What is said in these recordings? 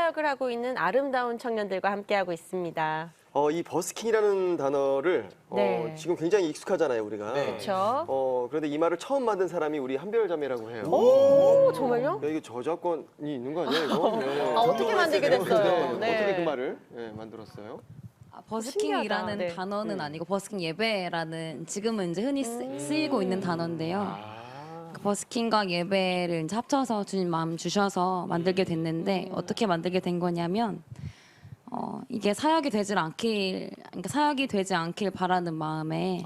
사역을 하고 있는 아름다운 청년들과 함께하고 있습니다. 이 버스킹이라는 단어를 네. 지금 굉장히 익숙하잖아요, 우리가. 네. 그렇죠? 그런데 이 말을 처음 만든 사람이 우리 한별자매라고 해요. 오, 정말요? 야, 이게 저작권이 있는 거 아니에요, 이거? 네. 아, 어떻게 만들게 됐어요? 네. 어떻게 그 말을 만들었어요? 버스킹이라는 신기하다. 네. 단어는 아니고 버스킹 예배라는 지금은 이제 흔히 쓰이고 있는 단어인데요. 그 버스킹과 예배를 이제 합쳐서 주님 마음 주셔서 만들게 됐는데 어떻게 만들게 된 거냐면 이게 사역이 되지 않길 바라는 마음에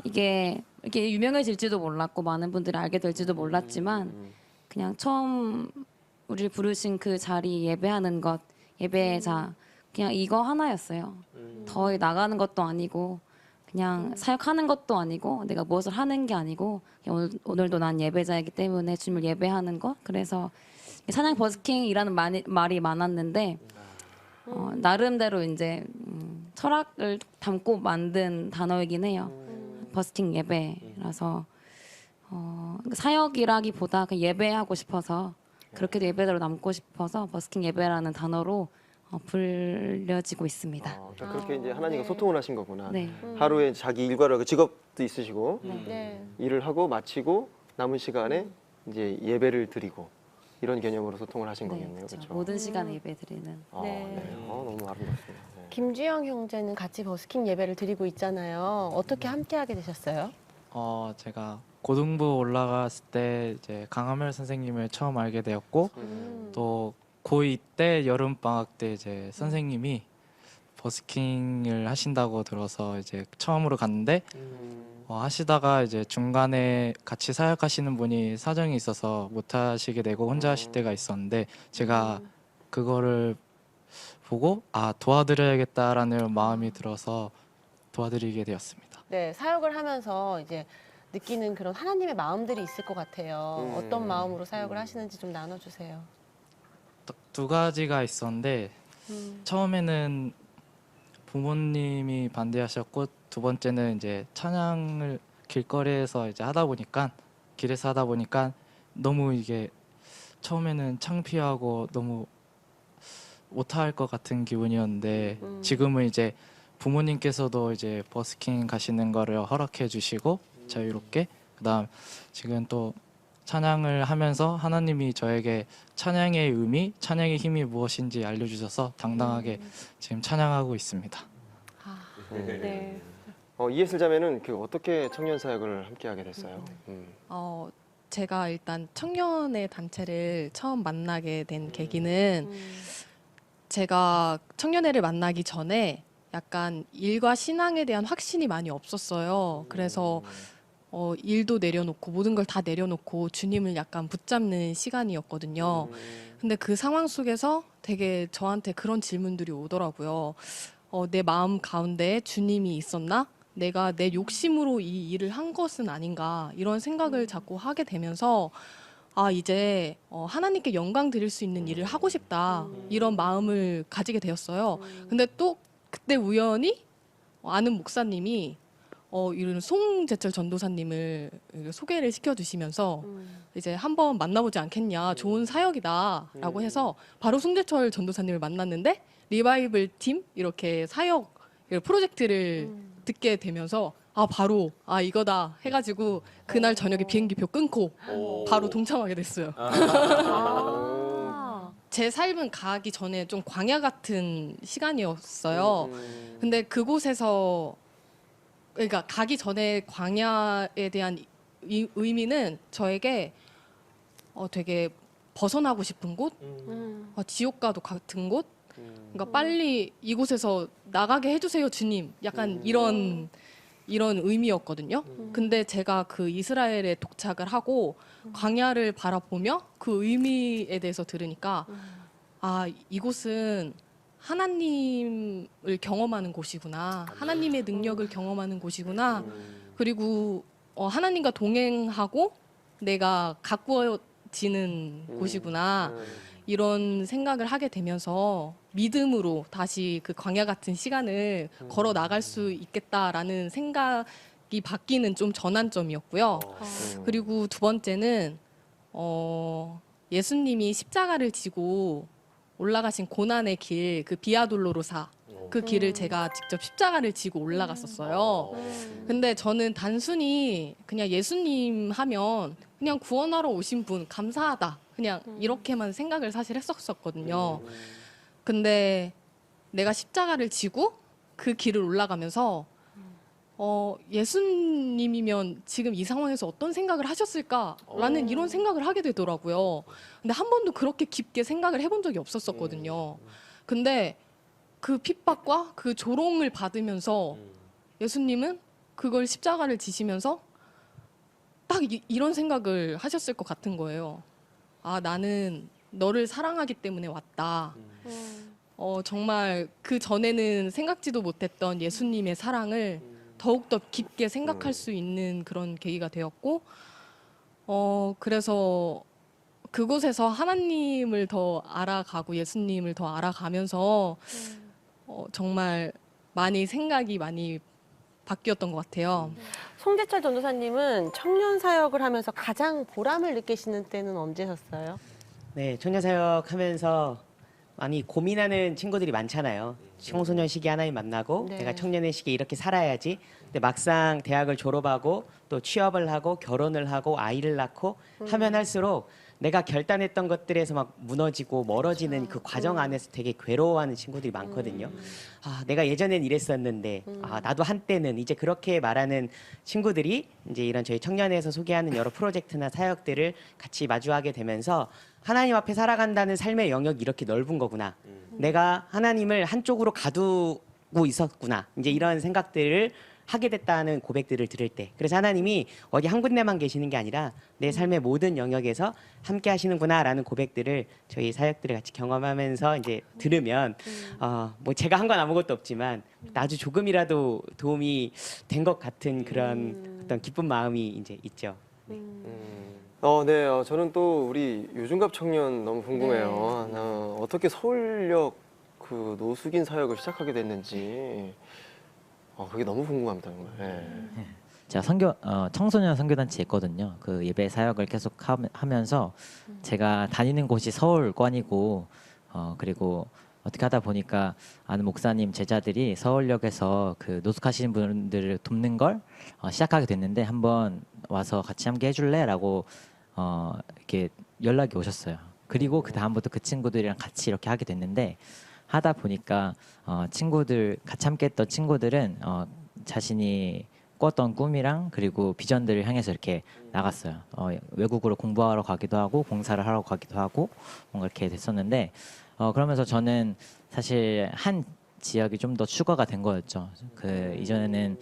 이게 유명해질지도 몰랐고 많은 분들이 알게 될지도 몰랐지만 그냥 처음 우리를 부르신 그 자리 예배하는 것 예배자 그냥 이거 하나였어요. 더 나가는 것도 아니고 그냥 사역하는 것도 아니고 내가 무엇을 하는 게 아니고 그냥 오늘도 난 예배자이기 때문에 주님을 예배하는 것. 그래서 찬양 버스킹이라는 말이 많았는데 나름대로 이제 철학을 담고 만든 단어이긴 해요. 버스킹 예배라서 사역이라기보다 그냥 예배하고 싶어서 그렇게 예배대로 남고 싶어서 버스킹 예배라는 단어로 불려지고 있습니다. 그러니까 그렇게 이제 하나님과 소통을 하신 거구나. 네. 하루에 자기 일과를 직업도 있으시고 네. 일을 하고 마치고 남은 시간에 이제 예배를 드리고 이런 개념으로 소통을 하신 거겠네요, 그렇죠. 그렇죠? 모든 시간에 예배 드리는. 네. 너무 아름답습니다. 네. 김주영 형제는 같이 버스킹 예배를 드리고 있잖아요. 어떻게 함께하게 되셨어요? 제가 고등부 올라갔을 때 이제 강하멜 선생님을 처음 알게 되었고 또 고2 때 여름 방학 때 이제 선생님이 버스킹을 하신다고 들어서 이제 처음으로 갔는데 하시다가 이제 중간에 같이 사역하시는 분이 사정이 있어서 못 하시게 되고 혼자 하실 때가 있었는데 제가 그거를 보고 도와드려야겠다라는 마음이 들어서 도와드리게 되었습니다. 네, 사역을 하면서 이제 느끼는 그런 하나님의 마음들이 있을 것 같아요. 어떤 마음으로 사역을 하시는지 좀 나눠주세요. 두 가지가 있었는데 처음에는 부모님이 반대하셨고 두 번째는 이제 찬양을 길거리에서 이제 길에서 하다 보니까 너무 이게 처음에는 창피하고 너무 못할 것 같은 기분이었는데 지금은 이제 부모님께서도 이제 버스킹 가시는 거를 허락해 주시고 자유롭게 그다음 지금 또 찬양을 하면서 하나님이 저에게 찬양의 의미, 찬양의 힘이 무엇인지 알려주셔서 당당하게 지금 찬양하고 있습니다. 네. 이예슬 자매는 어떻게 청년 사역을 함께하게 됐어요? 제가 일단 청년의 단체를 처음 만나게 된 계기는 제가 청년회를 만나기 전에 약간 일과 신앙에 대한 확신이 많이 없었어요. 그래서 일도 내려놓고 모든 걸 다 내려놓고 주님을 약간 붙잡는 시간이었거든요. 근데 그 상황 속에서 되게 저한테 그런 질문들이 오더라고요. 내 마음 가운데 주님이 있었나? 내가 내 욕심으로 이 일을 한 것은 아닌가? 이런 생각을 자꾸 하게 되면서 이제 하나님께 영광 드릴 수 있는 일을 하고 싶다. 이런 마음을 가지게 되었어요. 근데 또 그때 우연히 아는 목사님이 이런 송재철 전도사님을 소개를 시켜주시면서 이제 한번 만나보지 않겠냐, 좋은 사역이다라고 해서 바로 송재철 전도사님을 만났는데 리바이블 팀 이렇게 사역 프로젝트를 듣게 되면서 바로 이거다 해가지고 그날 저녁에 비행기표 끊고 바로 동참하게 됐어요. 제 삶은 가기 전에 좀 광야 같은 시간이었어요. 근데 그곳에서 그러니까 가기 전에 광야에 대한 의미는 저에게 되게 벗어나고 싶은 곳, 지옥과도 같은 곳, 그러니까 빨리 이곳에서 나가게 해주세요, 주님. 약간 이런 의미였거든요. 근데 제가 그 이스라엘에 도착을 하고 광야를 바라보며 그 의미에 대해서 들으니까 이곳은 하나님을 경험하는 곳이구나. 하나님의 능력을 경험하는 곳이구나. 그리고 하나님과 동행하고 내가 가꾸어지는 곳이구나. 이런 생각을 하게 되면서 믿음으로 다시 그 광야 같은 시간을 걸어 나갈 수 있겠다라는 생각이 바뀌는 좀 전환점이었고요. 그리고 두 번째는 예수님이 십자가를 지고 올라가신 고난의 길, 그 비아돌로로사 그 길을 제가 직접 십자가를 지고 올라갔었어요. 근데 저는 단순히 그냥 예수님 하면 그냥 구원하러 오신 분 감사하다. 그냥 이렇게만 생각을 사실 했었거든요. 근데 내가 십자가를 지고 그 길을 올라가면서 예수님이면 지금 이 상황에서 어떤 생각을 하셨을까라는 이런 생각을 하게 되더라고요. 근데 한 번도 그렇게 깊게 생각을 해본 적이 없었거든요. 근데 그 핍박과 그 조롱을 받으면서 예수님은 그걸 십자가를 지시면서 딱 이런 생각을 하셨을 것 같은 거예요. 아, 나는 너를 사랑하기 때문에 왔다. 정말 그 전에는 생각지도 못했던 예수님의 사랑을 더욱더 깊게 생각할 수 있는 그런 계기가 되었고, 그래서 그곳에서 하나님을 더 알아가고 예수님을 더 알아가면서 정말 생각이 많이 바뀌었던 것 같아요. 송재철 전도사님은 청년 사역을 하면서 가장 보람을 느끼시는 때는 언제셨어요? 네, 청년사역 하면서 많이 고민하는 친구들이 많잖아요. 청소년 시기에 하나님 만나고 네. 내가 청년의 시기에 이렇게 살아야지. 근데 막상 대학을 졸업하고 또 취업을 하고 결혼을 하고 아이를 낳고 하면 할수록 내가 결단했던 것들에서 막 무너지고 멀어지는 그 과정 안에서 되게 괴로워하는 친구들이 많거든요. 아, 내가 예전엔 이랬었는데, 아, 나도 한때는 이제 그렇게 말하는 친구들이 이제 이런 저희 청년회에서 소개하는 여러 프로젝트나 사역들을 같이 마주하게 되면서 하나님 앞에 살아간다는 삶의 영역이 이렇게 넓은 거구나. 내가 하나님을 한쪽으로 가두고 있었구나. 이제 이런 생각들을 하게 됐다는 고백들을 들을 때, 그래서 하나님이 어디 한 군데만 계시는 게 아니라 내 삶의 모든 영역에서 함께 하시는구나라는 고백들을 저희 사역들을 같이 경험하면서 이제 들으면 뭐 제가 한 건 아무것도 없지만 아주 조금이라도 도움이 된 것 같은 그런 어떤 기쁜 마음이 이제 있죠. 네, 저는 또 우리 유중갑 청년 너무 궁금해요. 어떻게 서울역 그 노숙인 사역을 시작하게 됐는지. 그게 너무 궁금합니다, 정말. 네. 제가 청소년 선교단체에 있거든요. 그 예배 사역을 계속 하면서 제가 다니는 곳이 서울권이고 그리고 어떻게 하다 보니까 아는 목사님 제자들이 서울역에서 그 노숙하시는 분들을 돕는 걸 시작하게 됐는데 한번 와서 같이 함께 해줄래?라고 이렇게 연락이 오셨어요. 그리고 그 다음부터 그 친구들이랑 같이 이렇게 하게 됐는데 하다 보니까 친구들 같이 함께했던 친구들은 자신이 꿨던 꿈이랑 그리고 비전들을 향해서 이렇게 나갔어요. 외국으로 공부하러 가기도 하고 봉사를 하러 가기도 하고 뭔가 이렇게 됐었는데 그러면서 저는 사실 한 지역이 좀 더 추가가 된 거였죠. 그 이전에는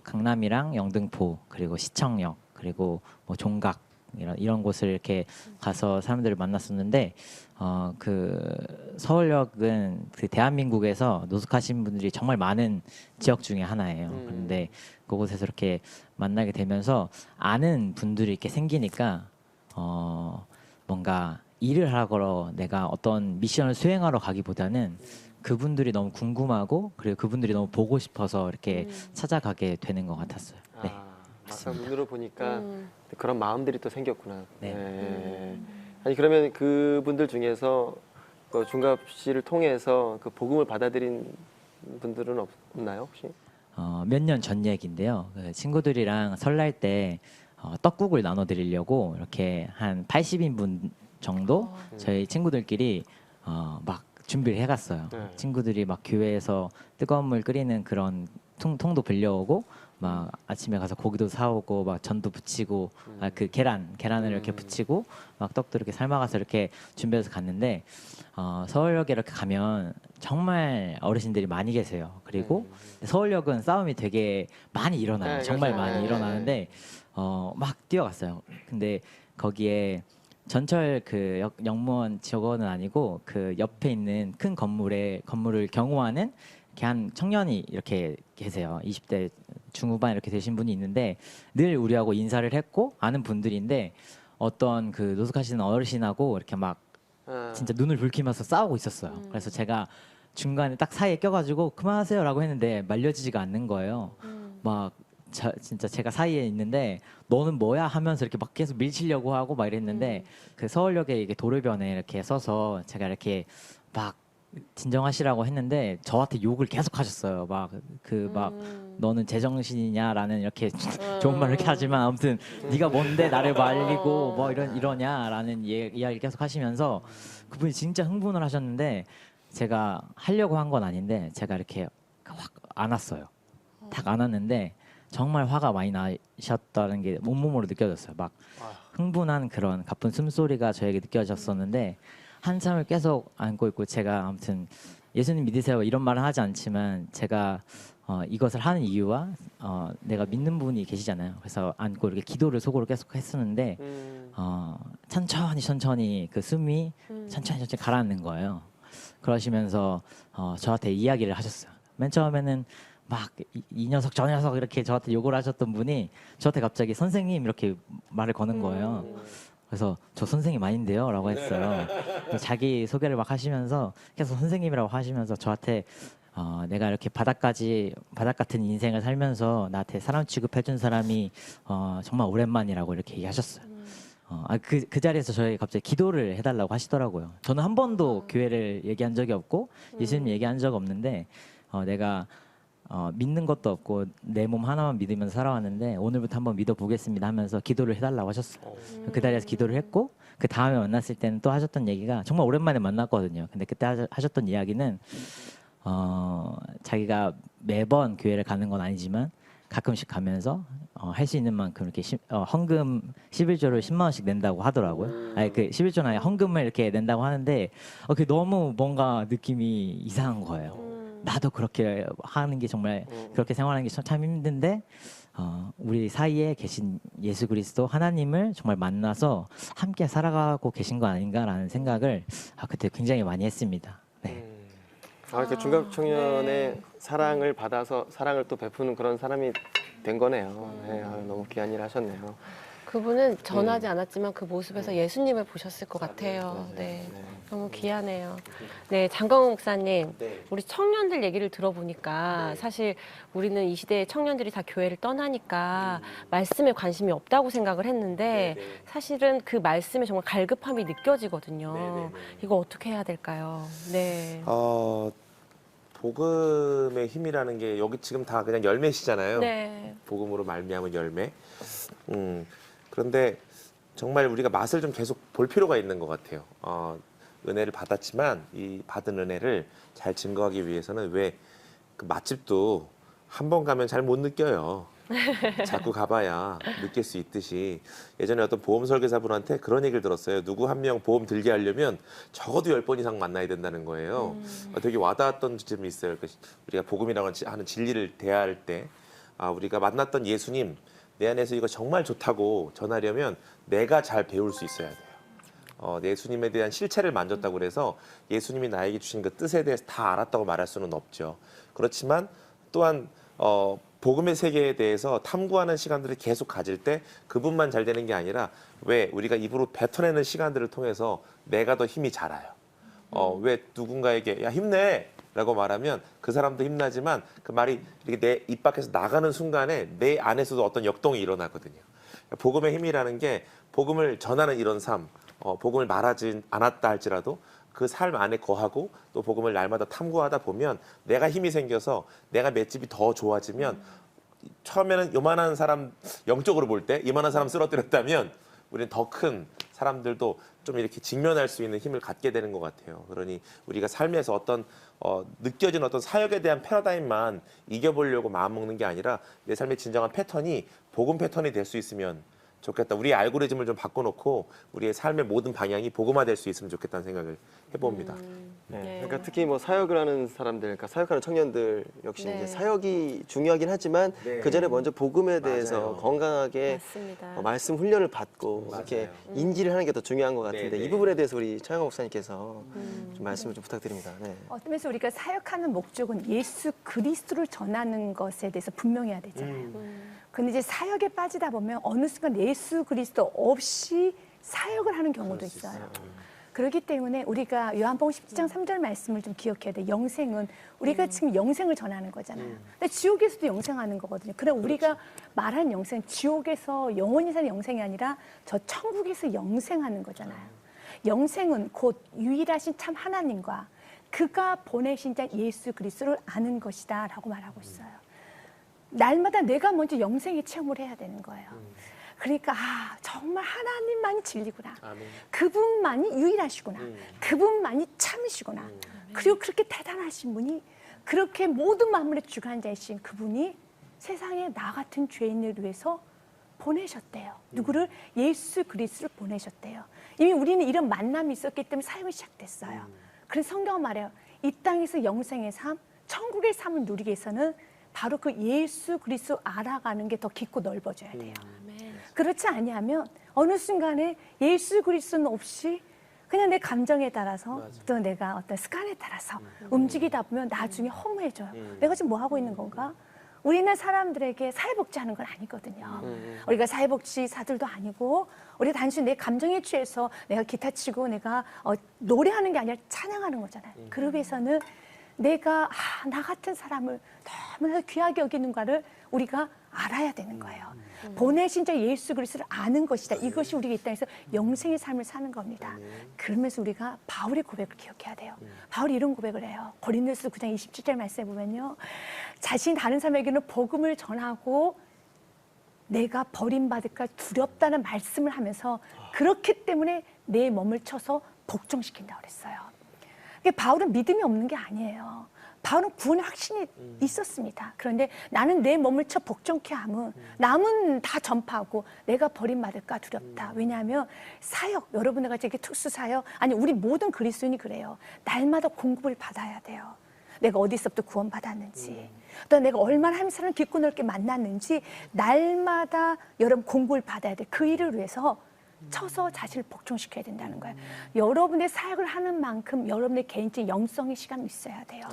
강남이랑 영등포 그리고 시청역 그리고 뭐 종각 이런 곳을 이렇게 가서 사람들을 만났었는데 그 서울역은 그 대한민국에서 노숙하신 분들이 정말 많은 지역 중에 하나예요. 그런데 그곳에서 이렇게 만나게 되면서 아는 분들이 이렇게 생기니까 뭔가 일을 하러 내가 어떤 미션을 수행하러 가기보다는 그분들이 너무 궁금하고 그리고 그분들이 너무 보고 싶어서 이렇게 찾아가게 되는 것 같았어요. 네. 막상 눈으로 보니까 그런 마음들이 또 생겼구나. 네. 네. 아니 그러면 그분들 중에서 그 중갑 씨를 통해서 그 복음을 받아들인 분들은 없나요 혹시? 몇 년 전 얘기인데요. 그 친구들이랑 설날 때 떡국을 나눠드리려고 이렇게 한 80인분 정도 저희 친구들끼리 막 준비를 해갔어요. 네. 친구들이 막 교회에서 뜨거운 물 끓이는 그런 통도 빌려오고 막 아침에 가서 고기도 사오고 막 전도 부치고 그 계란을 이렇게 부치고 막 떡도 이렇게 삶아가서 이렇게 준비해서 갔는데 서울역에 이렇게 가면 정말 어르신들이 많이 계세요. 그리고 서울역은 싸움이 되게 많이 일어나요. 네, 정말 그렇죠. 많이 네. 일어나는데 막 뛰어갔어요. 근데 거기에 전철 그 역무원 직원은 아니고 그 옆에 있는 큰 건물을 경호하는 이렇게 한 청년이 이렇게 계세요. 20대 중후반 이렇게 되신 분이 있는데 늘 우리하고 인사를 했고 아는 분들인데 어떤 그 노숙하시는 어르신하고 이렇게 막 진짜 눈을 붉히면서 싸우고 있었어요. 그래서 제가 중간에 딱 사이에 껴가지고 그만하세요라고 했는데 말려지지가 않는 거예요. 막 진짜 제가 사이에 있는데 너는 뭐야 하면서 이렇게 막 계속 밀치려고 하고 막 이랬는데 그 서울역에 이게 도로변에 이렇게 서서 제가 이렇게 막 진정하시라고 했는데 저한테 욕을 계속 하셨어요. 막 너는 제정신이냐라는 이렇게 좋은 말을 이렇게 하지만 아무튼 네가 뭔데 나를 말리고 뭐 이러냐라는 이야기를 계속 하시면서 그분이 진짜 흥분을 하셨는데 제가 하려고 한 건 아닌데 제가 이렇게 확 안았어요. 딱 안았는데 정말 화가 많이 나셨다는 게 온몸으로 느껴졌어요. 막 흥분한 그런 가쁜 숨소리가 저에게 느껴졌었는데 한참을 계속 안고 있고 제가 아무튼 예수님 믿으세요 이런 말은 하지 않지만 제가 이것을 하는 이유와 내가 믿는 분이 계시잖아요. 그래서 안고 이렇게 기도를 속으로 계속 했었는데 천천히 그 숨이 천천히 가라앉는 거예요. 그러시면서 저한테 이야기를 하셨어요. 맨 처음에는 막 이 녀석 저 녀석 이렇게 저한테 욕을 하셨던 분이 저한테 갑자기 선생님 이렇게 말을 거는 거예요. 그래서 저 선생님 아닌데요 라고 했어요. 자기 소개를 막 하시면서 계속 선생님이라고 하시면서 저한테 내가 이렇게 바닥 같은 인생을 살면서 나한테 사람 취급해준 사람이 정말 오랜만이라고 이렇게 얘기하셨어요. 그 자리에서 저희 갑자기 기도를 해달라고 하시더라고요. 저는 한 번도 교회를 얘기한 적이 없고 예수님 얘기한 적 없는데 내가 믿는 것도 없고 내 몸 하나만 믿으면서 살아왔는데 오늘부터 한번 믿어보겠습니다 하면서 기도를 해달라고 하셨어요. 그 자리에서 기도를 했고 그 다음에 만났을 때는 또 하셨던 얘기가 정말 오랜만에 만났거든요. 근데 그때 하셨던 이야기는 자기가 매번 교회를 가는 건 아니지만 가끔씩 가면서 할 수 있는 만큼 이렇게 헌금 11조를 10만 원씩 낸다고 하더라고요. 아니 그 11조는 아니라 헌금을 이렇게 낸다고 하는데 그게 너무 뭔가 느낌이 이상한 거예요. 나도 그렇게 하는 게 정말 그렇게 생활하는 게 참 힘든데 우리 사이에 계신 예수 그리스도 하나님을 정말 만나서 함께 살아가고 계신 거 아닌가라는 생각을 그때 굉장히 많이 했습니다. 네. 이렇게 중갑 청년의 네. 사랑을 받아서 사랑을 또 베푸는 그런 사람이 된 거네요. 네, 너무 귀한 일 하셨네요. 그분은 전하지 않았지만 그 모습에서 예수님을 보셨을 것 같아요. 네. 너무 귀하네요. 네, 장광훈 목사님, 우리 청년들 얘기를 들어보니까 사실 우리는 이 시대의 청년들이 다 교회를 떠나니까 말씀에 관심이 없다고 생각을 했는데 사실은 그 말씀에 정말 갈급함이 느껴지거든요. 이거 어떻게 해야 될까요? 네. 복음의 힘이라는 게 여기 지금 다 그냥 열매시잖아요. 네. 복음으로 말미암은 열매. 그런데 정말 우리가 맛을 좀 계속 볼 필요가 있는 것 같아요. 은혜를 받았지만 이 받은 은혜를 잘 증거하기 위해서는 왜 그 맛집도 한 번 가면 잘 못 느껴요. 자꾸 가봐야 느낄 수 있듯이 예전에 어떤 보험 설계사분한테 그런 얘기를 들었어요. 누구 한 명 보험 들게 하려면 적어도 10번 이상 만나야 된다는 거예요. 되게 와닿았던 점이 있어요. 우리가 복음이라고 하는 진리를 대할 때 우리가 만났던 예수님 내 안에서 이거 정말 좋다고 전하려면 내가 잘 배울 수 있어야 돼요. 예수님에 대한 실체를 만졌다고 그래서 예수님이 나에게 주신 그 뜻에 대해서 다 알았다고 말할 수는 없죠. 그렇지만 또한 복음의 세계에 대해서 탐구하는 시간들을 계속 가질 때 그분만 잘 되는 게 아니라 왜 우리가 입으로 뱉어내는 시간들을 통해서 내가 더 힘이 자라요. 왜 누군가에게 야 힘내 라고 말하면 그 사람도 힘나지만 그 말이 이렇게 내 입 밖에서 나가는 순간에 내 안에서도 어떤 역동이 일어나거든요. 복음의 힘이라는 게 복음을 전하는 이런 삶, 복음을 말하지 않았다 할지라도 그 삶 안에 거하고 또 복음을 날마다 탐구하다 보면 내가 힘이 생겨서 내가 맷집이 더 좋아지면 처음에는 요만한 사람 영적으로 볼 때 이만한 사람 쓰러뜨렸다면 우리는 더 큰 사람들도 좀 이렇게 직면할 수 있는 힘을 갖게 되는 것 같아요. 그러니 우리가 삶에서 어떤 느껴진 어떤 사역에 대한 패러다임만 이겨보려고 마음먹는 게 아니라 내 삶의 진정한 패턴이 복음 패턴이 될 수 있으면 좋겠다. 우리의 알고리즘을 좀 바꿔놓고 우리의 삶의 모든 방향이 복음화될 수 있으면 좋겠다는 생각을 해봅니다. 네. 그러니까 특히 뭐 사역을 하는 사람들, 그러니까 사역하는 청년들 역시 네. 이제 사역이 중요하긴 하지만 그 전에 먼저 복음에 대해서 맞아요. 건강하게 맞습니다. 말씀 훈련을 받고 맞아요. 이렇게 인지를 하는 게 더 중요한 것 같은데 네, 네. 이 부분에 대해서 우리 차영호 목사님께서 좀 말씀을 좀 부탁드립니다. 네. 어쩌면서 우리가 사역하는 목적은 예수 그리스도를 전하는 것에 대해서 분명해야 되잖아요. 근데 이제 사역에 빠지다 보면 어느 순간 예수 그리스도 없이 사역을 하는 경우도 있어요. 그렇기 때문에 우리가 요한복음 17장 3절 말씀을 좀 기억해야 돼. 영생은 우리가 지금 영생을 전하는 거잖아요. 근데 지옥에서도 영생하는 거거든요. 그럼 우리가 말하는 영생, 지옥에서 영원히 사는 영생이 아니라 저 천국에서 영생하는 거잖아요. 영생은 곧 유일하신 참 하나님과 그가 보내신 자 예수 그리스도를 아는 것이다 라고 말하고 있어요. 날마다 내가 먼저 영생의 체험을 해야 되는 거예요. 그러니까 정말 하나님만이 진리구나. 아멘. 그분만이 유일하시구나. 그분만이 참으시구나. 그리고 그렇게 대단하신 분이 그렇게 모든 만물의 주관자이신 그분이 세상에 나 같은 죄인을 위해서 보내셨대요. 누구를? 예수 그리스도를 보내셨대요. 이미 우리는 이런 만남이 있었기 때문에 사역이 시작됐어요. 그래서 성경은 말해요. 이 땅에서 영생의 삶, 천국의 삶을 누리기 위해서는 바로 그 예수 그리스도 알아가는 게 더 깊고 넓어져야 돼요. 그렇지 아니하면 어느 순간에 예수 그리스도는 없이 그냥 내 감정에 따라서 또 내가 어떤 습관에 따라서 움직이다 보면 나중에 허무해져요. 내가 지금 뭐 하고 있는 건가? 우리는 사람들에게 사회복지하는 건 아니거든요. 우리가 사회복지사들도 아니고 우리 단순히 내 감정에 취해서 내가 기타 치고 내가 노래하는 게 아니라 찬양하는 거잖아요. 그러기 위해서는 내가 나 같은 사람을 너무나 귀하게 여기는가를 우리가 알아야 되는 거예요. 보내신 자 예수 그리스도를 아는 것이다. 이것이 우리가 이 땅에서 영생의 삶을 사는 겁니다. 그러면서 우리가 바울의 고백을 기억해야 돼요. 바울이 이런 고백을 해요. 고린도서 9장 27절 말씀에 보면요. 자신 다른 사람에게는 복음을 전하고 내가 버림받을까 두렵다는 말씀을 하면서 그렇기 때문에 내 몸을 쳐서 복종시킨다고 그랬어요. 바울은 믿음이 없는 게 아니에요. 바울은 구원의 확신이 있었습니다. 그런데 나는 내 몸을 쳐 복종케 함은 남은 다 전파하고 내가 버림받을까 두렵다. 왜냐하면 사역, 여러분들 같이 이렇게 특수 사역, 아니 우리 모든 그리스도인이 그래요. 날마다 공급을 받아야 돼요. 내가 어디서부터 구원받았는지, 또 내가 얼마나 하나님 사람 깊고 넓게 만났는지 날마다 여러분 공급을 받아야 돼. 그 일을 위해서 쳐서 자신을 복종시켜야 된다는 거예요. 여러분의 사역을 하는 만큼 여러분의 개인적인 영성의 시간이 있어야 돼요.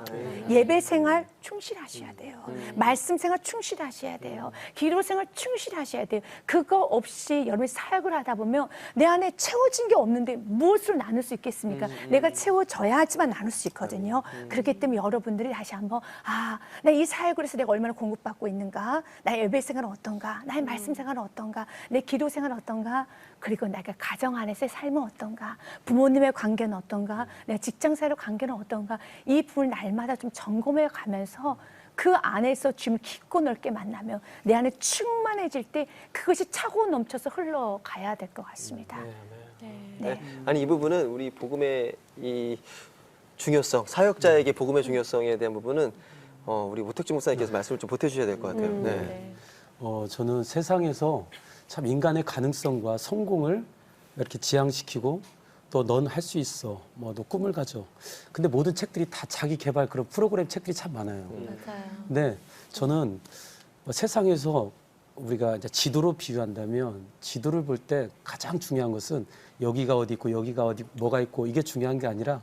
예배 생활 충실하셔야 돼요. 말씀 생활 충실하셔야 돼요. 기도 생활 충실하셔야 돼요. 그거 없이 여러분이 사역을 하다 보면 내 안에 채워진 게 없는데 무엇을 나눌 수 있겠습니까? 내가 채워져야지만 나눌 수 있거든요. 그렇기 때문에 여러분들이 다시 한번 나 이 사역을 해서 내가 얼마나 공급받고 있는가? 나의 예배 생활은 어떤가? 나의 말씀 생활은 어떤가? 내 기도 생활은 어떤가? 그리고 내가 가정 안에서의 삶은 어떤가? 부모님의 관계는 어떤가? 내가 직장생활의 관계는 어떤가? 이 부분을 날마다 좀 점검해 가면서 그 안에서 주님을 깊고 넓게 만나면 내 안에 충만해질 때 그것이 차고 넘쳐서 흘러가야 될 것 같습니다. 네. 아니 이 부분은 우리 복음의 이 중요성, 사역자에게 복음의 중요성에 대한 부분은 우리 오택주 목사님께서 말씀을 좀 보태주셔야 될 것 같아요. 네. 저는 세상에서 참 인간의 가능성과 성공을 이렇게 지향시키고 또 넌 할 수 있어, 뭐 너 꿈을 가져. 근데 모든 책들이 다 자기 개발 그런 프로그램 책들이 참 많아요. 맞아요. 근데 저는 세상에서 우리가 이제 지도로 비유한다면 지도를 볼 때 가장 중요한 것은 여기가 어디 있고 여기가 어디 뭐가 있고 이게 중요한 게 아니라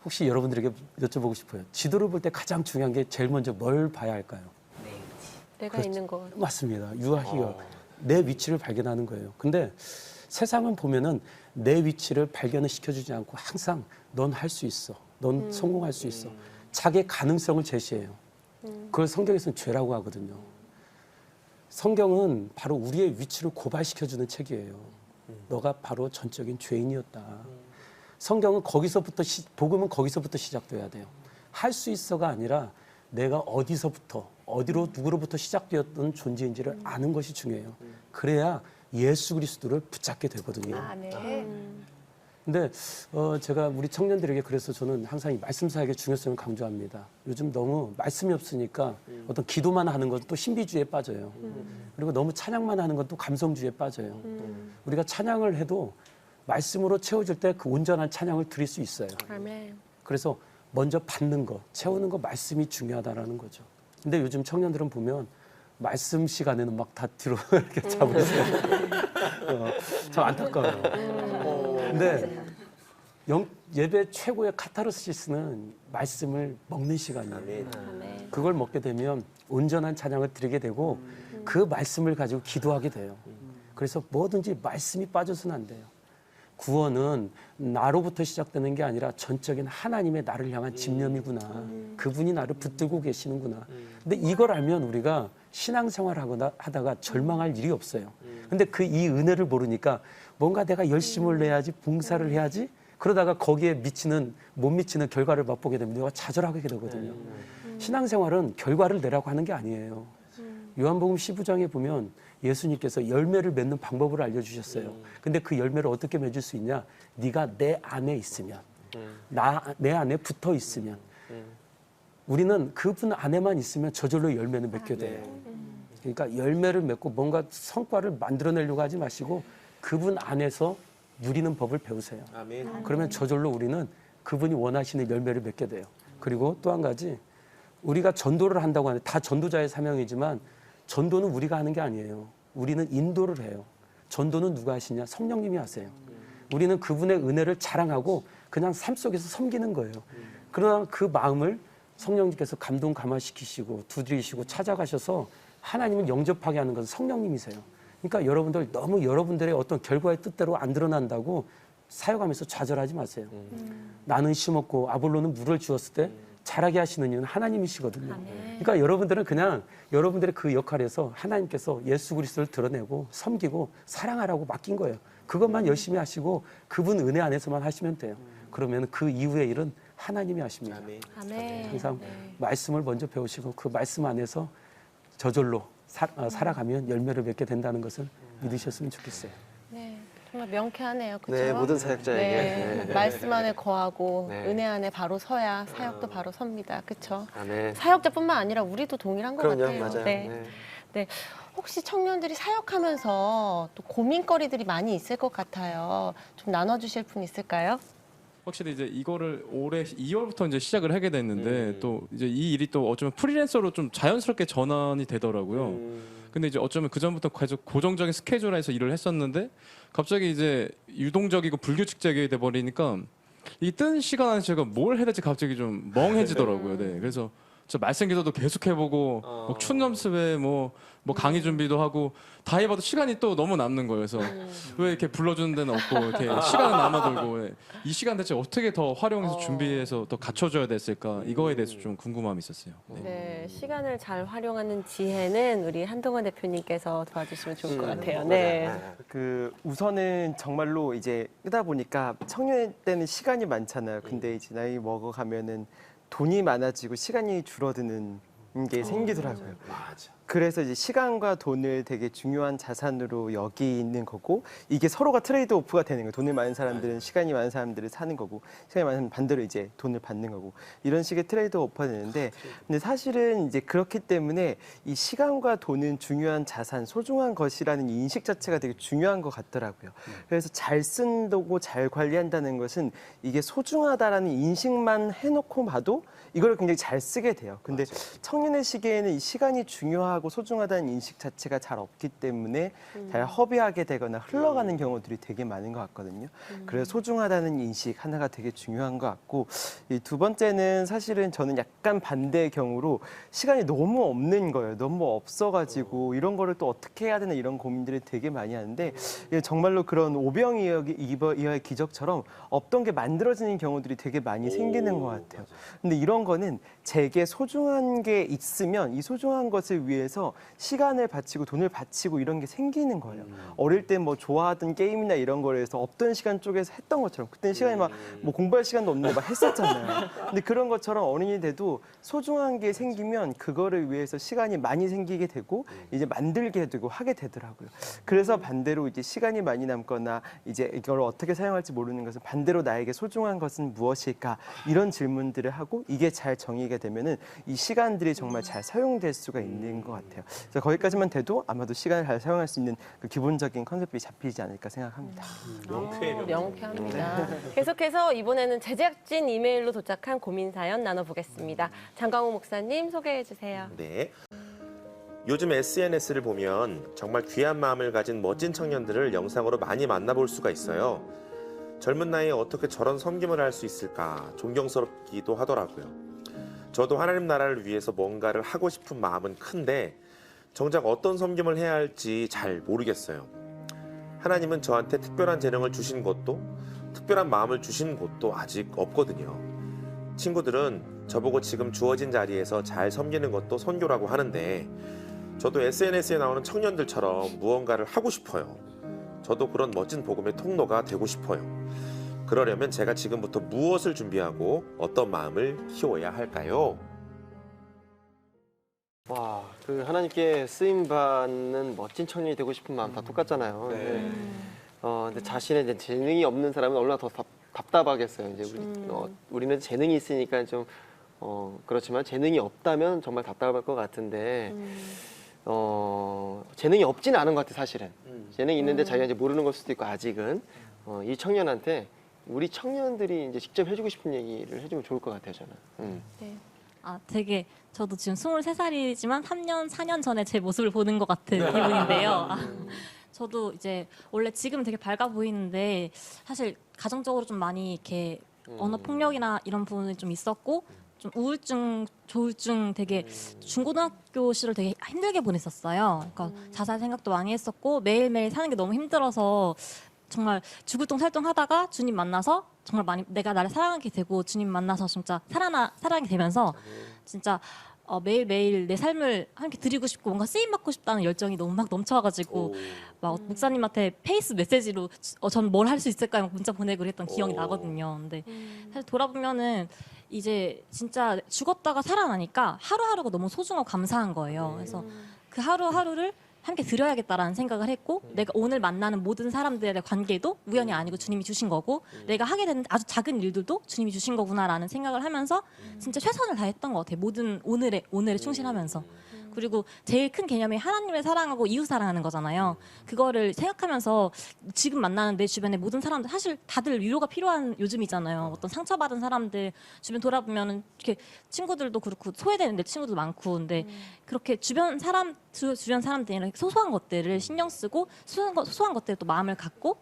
혹시 여러분들에게 여쭤보고 싶어요. 지도를 볼 때 가장 중요한 게 제일 먼저 뭘 봐야 할까요? 내가 그렇죠. 있는 것. 맞습니다. 유아희가 내 위치를 발견하는 거예요. 근데 세상은 보면은 내 위치를 발견을 시켜주지 않고 항상 넌 할 수 있어. 넌 성공할 수 있어. 자기의 가능성을 제시해요. 그걸 성경에서는 죄라고 하거든요. 성경은 바로 우리의 위치를 고발시켜주는 책이에요. 너가 바로 전적인 죄인이었다. 성경은 거기서부터 복음은 거기서부터 시작돼야 돼요. 할 수 있어가 아니라 내가 어디서부터 어디로 누구로부터 시작되었던 존재인지를 아는 것이 중요해요. 그래야 예수 그리스도를 붙잡게 되거든요. 근데 제가 우리 청년들에게 그래서 저는 항상 이 말씀 사역의 중요성을 강조합니다. 요즘 너무 말씀이 없으니까 어떤 기도만 하는 건 또 신비주의에 빠져요. 그리고 너무 찬양만 하는 건 또 감성주의에 빠져요. 우리가 찬양을 해도 말씀으로 채워질 때 그 온전한 찬양을 드릴 수 있어요. 아멘. 그래서 먼저 받는 거, 채우는 거 말씀이 중요하다라는 거죠. 근데 요즘 청년들은 보면 말씀 시간에는 막 다 뒤로 이렇게 잡으세요. 참 안타까워요. 근데 예배 최고의 카타르시스는 말씀을 먹는 시간이에요. 그걸 먹게 되면 온전한 찬양을 드리게 되고 그 말씀을 가지고 기도하게 돼요. 그래서 뭐든지 말씀이 빠져서는 안 돼요. 구원은 나로부터 시작되는 게 아니라 전적인 하나님의 나를 향한 집념이구나. 그분이 나를 붙들고 계시는구나. 근데 이걸 알면 우리가 신앙생활 하다가 절망할 일이 없어요. 근데 이 은혜를 모르니까 뭔가 내가 열심을 내야지, 봉사를 해야지, 그러다가 거기에 못 미치는 결과를 맛보게 되면 내가 좌절하게 되거든요. 신앙생활은 결과를 내라고 하는 게 아니에요. 요한복음 15장에 보면 예수님께서 열매를 맺는 방법을 알려주셨어요. 근데 그 열매를 어떻게 맺을 수 있냐? 네가 내 안에 있으면, 내 안에 붙어 있으면. 우리는 그분 안에만 있으면 저절로 열매는 맺게 돼요. 그러니까 열매를 맺고 뭔가 성과를 만들어내려고 하지 마시고 그분 안에서 누리는 법을 배우세요. 아멘. 그러면 저절로 우리는 그분이 원하시는 열매를 맺게 돼요. 그리고 또 한 가지, 우리가 전도를 한다고 하는데 다 전도자의 사명이지만 전도는 우리가 하는 게 아니에요. 우리는 인도를 해요. 전도는 누가 하시냐? 성령님이 하세요. 우리는 그분의 은혜를 자랑하고 그냥 삶 속에서 섬기는 거예요. 그러나 그 마음을 성령님께서 감동 감화시키시고 두드리시고 찾아가셔서 하나님을 영접하게 하는 것은 성령님이세요. 그러니까 여러분들 너무 여러분들의 어떤 결과의 뜻대로 안 드러난다고 사역하면서 좌절하지 마세요. 나는 심었고 아볼로는 물을 주었을 때 자라게 하시는 이유는 하나님이시거든요. 그러니까 여러분들은 그냥 여러분들의 그 역할에서 하나님께서 예수 그리스도를 드러내고 섬기고 사랑하라고 맡긴 거예요. 그것만 열심히 하시고 그분 은혜 안에서만 하시면 돼요. 그러면 그 이후의 일은 하나님이 하십니다. 아멘. 항상 말씀을 먼저 배우시고 그 말씀 안에서 저절로 살아가면 열매를 맺게 된다는 것을 믿으셨으면 좋겠어요. 네, 정말 명쾌하네요. 그렇죠? 네, 모든 사역자에게. 네, 네. 말씀 안에 거하고 네. 은혜 안에 바로 서야 사역도 바로 섭니다. 그렇죠? 아멘. 사역자뿐만 아니라 우리도 동일한 것 그럼요, 같아요. 맞아요. 네. 네. 네. 혹시 청년들이 사역하면서 또 고민거리들이 많이 있을 것 같아요. 좀 나눠주실 분 있을까요? 확실히 이제 이거를 올해 2월부터 이제 시작을 하게 됐는데 또 이제 이 일이 또 어쩌면 프리랜서로 좀 자연스럽게 전환이 되더라고요. 근데 이제 어쩌면 그 전부터 계속 고정적인 스케줄에서 일을 했었는데 갑자기 이제 유동적이고 불규칙적이 돼 버리니까 이 뜬 시간 안에 제가 뭘 해야 될지 갑자기 좀 멍해지더라고요. 네. 그래서 저 말씀 기도도 계속 해보고 뭐 춤 연습에 뭐 강의 준비도 하고 다 해봐도 시간이 또 너무 남는 거예요. 그래서 왜 이렇게 불러주는 데는 없고 이렇게 시간은 남아돌고 이 시간 대체 어떻게 더 활용해서 준비해서 더 갖춰줘야 됐을까 이거에 대해서 좀 궁금함이 있었어요. 네. 네, 시간을 잘 활용하는 지혜는 우리 한동원 대표님께서 도와주시면 좋을 것 같아요. 네. 그 우선은 정말로 이제 끄다 보니까 청년 때는 시간이 많잖아요. 근데 이제 나이 먹어가면은 돈이 많아지고 시간이 줄어드는 게 생기더라고요. 맞아. 그래서 이제 시간과 돈을 되게 중요한 자산으로 여기는 거고 이게 서로가 트레이드 오프가 되는 거예요. 돈이 많은 사람들은 시간이 많은 사람들을 사는 거고 시간이 많은 사람은 반대로 이제 돈을 받는 거고 이런 식의 트레이드 오프가 되는데 근데 사실은 이제 그렇기 때문에 이 시간과 돈은 중요한 자산, 소중한 것이라는 인식 자체가 되게 중요한 것 같더라고요. 그래서 잘 쓴다고 잘 관리한다는 것은 이게 소중하다라는 인식만 해놓고 봐도 이걸 굉장히 잘 쓰게 돼요. 근데 청년의 시기에는 이 시간이 중요하고 소중하다는 인식 자체가 잘 없기 때문에 잘 허비하게 되거나 흘러가는 경우들이 되게 많은 것 같거든요. 그래서 소중하다는 인식 하나가 되게 중요한 것 같고 이 두 번째는 사실은 저는 약간 반대의 경우로 시간이 너무 없는 거예요. 너무 없어가지고 이런 거를 또 어떻게 해야 되나 이런 고민들을 되게 많이 하는데 정말로 그런 오병이어의 기적처럼 없던 게 만들어지는 경우들이 되게 많이 생기는 것 같아요. 근데 이런 거는 제게 소중한 게 있으면 이 소중한 것을 위해서 시간을 바치고 돈을 바치고 이런 게 생기는 거예요. 어릴 때 뭐 좋아하던 게임이나 이런 거에서 없던 시간 쪽에서 했던 것처럼 그때는 시간이 막 뭐 공부할 시간도 없는데 막 했었잖아요. 근데 그런 것처럼 어른이 돼도 소중한 게 생기면 그거를 위해서 시간이 많이 생기게 되고 이제 만들게 되고 하게 되더라고요. 그래서 반대로 이제 시간이 많이 남거나 이제 이걸 어떻게 사용할지 모르는 것은 반대로 나에게 소중한 것은 무엇일까 이런 질문들을 하고 이게 잘 정의가 되면은 이 시간들이 정말 잘 사용될 수가 있는 것 같아요. 그래서 거기까지만 돼도 아마도 시간을 잘 사용할 수 있는 그 기본적인 컨셉이 잡히지 않을까 생각합니다. 명쾌합니다. 계속해서 이번에는 제작진 이메일로 도착한 고민 사연 나눠보겠습니다. 장강호 목사님 소개해 주세요. 네. 요즘 SNS를 보면 정말 귀한 마음을 가진 멋진 청년들을 영상으로 많이 만나볼 수가 있어요. 젊은 나이에 어떻게 저런 섬김을 할 수 있을까 존경스럽기도 하더라고요. 저도 하나님 나라를 위해서 뭔가를 하고 싶은 마음은 큰데 정작 어떤 섬김을 해야 할지 잘 모르겠어요. 하나님은 저한테 특별한 재능을 주신 것도 특별한 마음을 주신 것도 아직 없거든요. 친구들은 저보고 지금 주어진 자리에서 잘 섬기는 것도 선교라고 하는데 저도 SNS에 나오는 청년들처럼 무언가를 하고 싶어요. 저도 그런 멋진 복음의 통로가 되고 싶어요. 그러려면 제가 지금부터 무엇을 준비하고 어떤 마음을 키워야 할까요? 와, 그 하나님께 쓰임 받는 멋진 청년이 되고 싶은 마음 다 똑같잖아요. 네. 근데 자신의 이제 재능이 없는 사람은 얼마나 더 답답하겠어요. 이제 우리는 재능이 있으니까 좀 그렇지만 재능이 없다면 정말 답답할 것 같은데 재능이 없지는 않은 것 같아 사실은. 재능이 있는데 자기가 이제 모르는 걸 수도 있고 아직은 이 청년한테 우리 청년들이 이제 직접 해주고 싶은 얘기를 해주면 좋을 것 같아요 저는. 아, 되게 저도 지금 23살이지만 3년, 4년 전에 제 모습을 보는 것 같은 기분인데요. 저도 이제 원래 지금 되게 밝아 보이는데 사실 가정적으로 좀 많이 이렇게 언어 폭력이나 이런 부분이 좀 있었고 좀 우울증, 조울증 되게 중고등학교 시절 되게 힘들게 보냈었어요. 그러니까 자살 생각도 많이 했었고 매일매일 사는 게 너무 힘들어서 정말 죽을 똥 살 똥 하다가 주님 만나서 정말 많이 내가 나를 사랑하게 되고 주님 만나서 진짜 사랑하게 되면서 진짜 매일매일 내 삶을 함께 드리고 싶고 뭔가 쓰임 받고 싶다는 열정이 너무 막 넘쳐가지고 막 목사님한테 페이스 메시지로 전 뭘 할 수 있을까요? 막 문자 보내고 그랬던 기억이 나거든요. 근데 사실 돌아보면은 이제 진짜 죽었다가 살아나니까 하루하루가 너무 소중하고 감사한 거예요. 그래서 그 하루하루를 함께 드려야겠다라는 생각을 했고 내가 오늘 만나는 모든 사람들의 관계도 우연이 아니고 주님이 주신 거고 내가 하게 되는 아주 작은 일들도 주님이 주신 거구나라는 생각을 하면서 진짜 최선을 다했던 것 같아요. 모든 오늘에 충실하면서. 그리고 제일 큰 개념이 하나님을 사랑하고 이웃 사랑하는 거잖아요. 그거를 생각하면서 지금 만나는 내 주변의 모든 사람들 사실 다들 위로가 필요한 요즘이잖아요. 어떤 상처받은 사람들 주변 돌아보면은 이렇게 친구들도 그렇고 소외되는 내 친구도 많고 근데 그렇게 주변 사람들이랑 소소한 것들을 신경 쓰고 소소한 것들에 또 마음을 갖고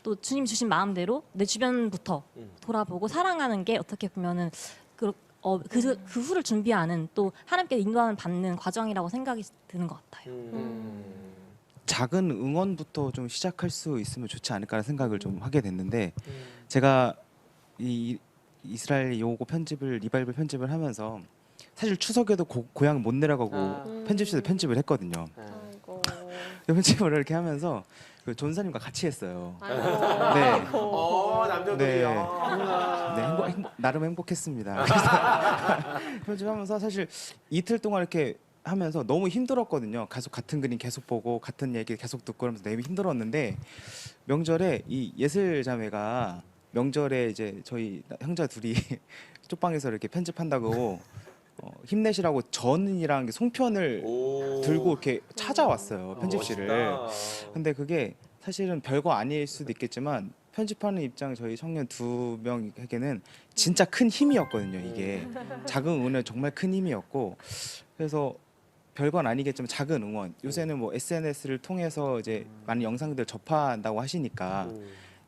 또 주님 주신 마음대로 내 주변부터 돌아보고 사랑하는 게 어떻게 보면은 그 후를 준비하는 또 하나님께 인도함을 받는 과정이라고 생각이 드는 것 같아요. 작은 응원부터 좀 시작할 수 있으면 좋지 않을까라는 생각을 좀 하게 됐는데 제가 이 이스라엘 요고 편집을 리바이벌 편집을 하면서 사실 추석에도 고향 못 내려가고 편집실에서 편집을 했거든요. 편집을 이렇게 하면서 그 전사님과 같이 했어요. 네. 남자들이야. 네, 나름 행복했습니다. 편집하면서 사실 이틀 동안 이렇게 하면서 너무 힘들었거든요. 계속 같은 그림 계속 보고 같은 얘기 계속 듣고 그러면서 너무 힘들었는데 명절에 이 예슬자매가 명절에 이제 저희 형제 둘이 쪽방에서 이렇게 편집한다고 힘내시라고 전이랑 송편을 들고 이렇게 찾아왔어요 편집실을. 근데 그게 사실은 별거 아닐 수도 있겠지만 편집하는 입장 저희 청년 2명에게는 진짜 큰 힘이었거든요. 이게 작은 응원은 정말 큰 힘이었고 그래서 별건 아니겠지만 작은 응원. 요새는 뭐 SNS를 통해서 이제 많은 영상들 접한다고 하시니까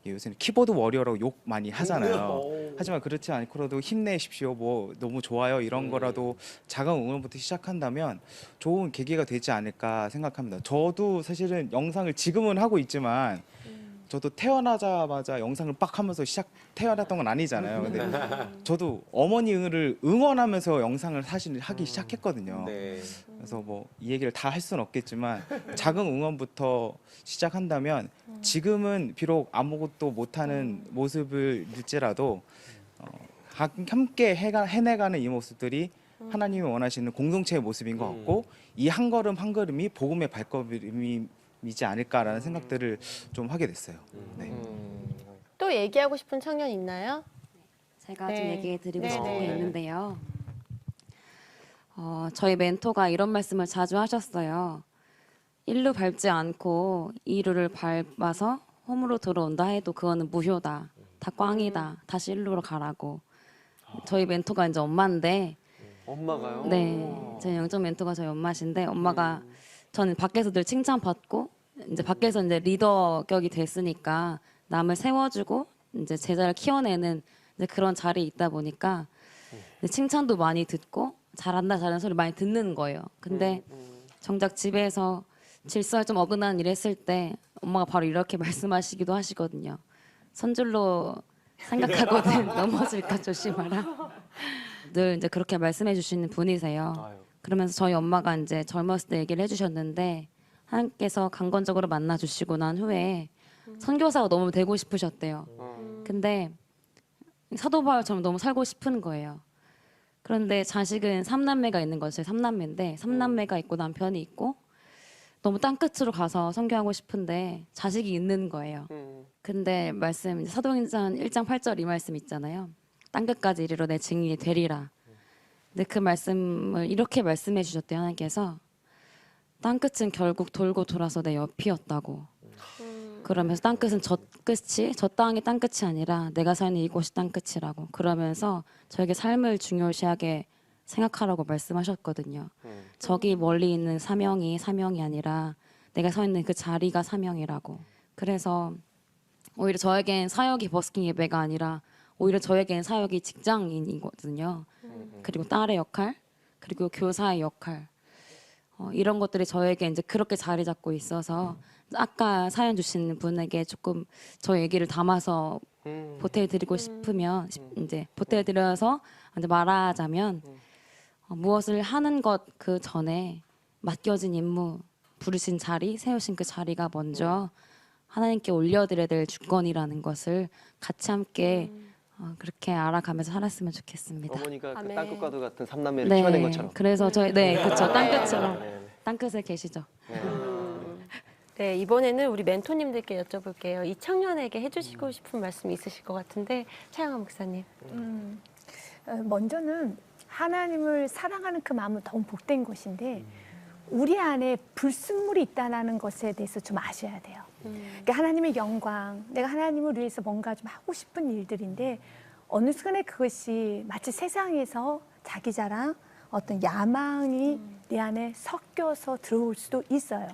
요새는 키보드 워리어라고 욕 많이 하잖아요. 하지만 그렇지 않고라도 힘내십시오. 뭐 너무 좋아요. 이런 거라도 작은 응원부터 시작한다면 좋은 계기가 되지 않을까 생각합니다. 저도 사실은 영상을 지금은 하고 있지만 저도 태어나자마자 영상을 빡 하면서 태어났던 건 아니잖아요. 근데 저도 어머니를 응원하면서 영상을 사실 하기 시작했거든요. 그래서 뭐 이 얘기를 다 할 수는 없겠지만 작은 응원부터 시작한다면 지금은 비록 아무것도 못하는 모습일지라도 함께 해내가는 이 모습들이 하나님이 원하시는 공동체의 모습인 것 같고 이 한 걸음 한 걸음이 복음의 발걸음이지 않을까라는 생각들을 좀 하게 됐어요. 네. 또 얘기하고 싶은 청년 있나요? 제가 네. 좀 얘기해 드리고 네, 싶은 네. 게 있는데요. 저희 멘토가 이런 말씀을 자주 하셨어요. 1루 밟지 않고 2루를 밟아서 홈으로 들어온다 해도 그거는 무효다. 다 꽝이다. 다시 1루로 가라고. 저희 멘토가 이제 엄마인데 엄마가요? 네. 제 영적 멘토가 저희 엄마신데 엄마가 저는 밖에서 늘 칭찬받고 이제 밖에서 이제 리더 격이 됐으니까 남을 세워주고 이제 제자를 키워내는 이제 그런 자리에 있다 보니까 이제 칭찬도 많이 듣고 잘한다 잘하는 소리 많이 듣는 거예요. 근데 정작 집에서 질서를 좀 어긋나는 일 했을 때 엄마가 바로 이렇게 말씀하시기도 하시거든요. 선줄로 생각하거든 넘어질까 조심하라. 늘 이제 그렇게 말씀해 주시는 분이세요. 그러면서 저희 엄마가 이제 젊었을 때 얘기를 해주셨는데 하나님께서 강건적으로 만나 주시고 난 후에 선교사가 너무 되고 싶으셨대요. 근데 사도 바울처럼 너무 살고 싶은 거예요. 그런데 자식은 3남매가 있는 거죠. 3남매인데 3남매가 있고 남편이 있고 너무 땅끝으로 가서 선교하고 싶은데 자식이 있는 거예요. 근데 말씀 사도행전 1장 8절 이 말씀 있잖아요. 땅끝까지 이르러 내 증인이 되리라. 근데 그 말씀을 이렇게 말씀해 주셨대요. 하나님께서 땅끝은 결국 돌고 돌아서 내 옆이었다고. 그러면서 땅끝은 저 땅이 땅끝이 아니라 내가 사는 이곳이 땅끝이라고. 그러면서 저에게 삶을 중요시하게 생각하라고 말씀하셨거든요. 저기 멀리 있는 사명이 아니라 내가 서 있는 그 자리가 사명이라고. 그래서 오히려 저에겐 사역이 버스킹 예배가 아니라 오히려 저에겐 사역이 직장인이거든요. 그리고 딸의 역할, 그리고 교사의 역할. 이런 것들이 저에게 이제 그렇게 자리 잡고 있어서 아까 사연 주신 분에게 조금 저 얘기를 담아서 보태드리고 싶으면 이제 보태드려서 이제 말하자면 무엇을 하는 것 그 전에 맡겨진 임무, 부르신 자리, 세우신 그 자리가 먼저 하나님께 올려드려야 될 주권이라는 것을 같이 함께 그렇게 알아가면서 살았으면 좋겠습니다. 어머니가 그 아멘. 땅끝과도 같은 삼남매를 네, 키워낸 것처럼. 그래서 저희 그렇죠. 땅끝처럼 네. 땅끝에 계시죠. 네, 이번에는 우리 멘토님들께 여쭤볼게요. 이 청년에게 해주시고 싶은 말씀이 있으실 것 같은데 차영아 목사님. 먼저는 하나님을 사랑하는 그 마음은 너무 복된 것인데 우리 안에 불순물이 있다는 것에 대해서 좀 아셔야 돼요. 그러니까 하나님의 영광, 내가 하나님을 위해서 뭔가 좀 하고 싶은 일들인데 어느 순간에 그것이 마치 세상에서 자기 자랑, 어떤 야망이 내 안에 섞여서 들어올 수도 있어요.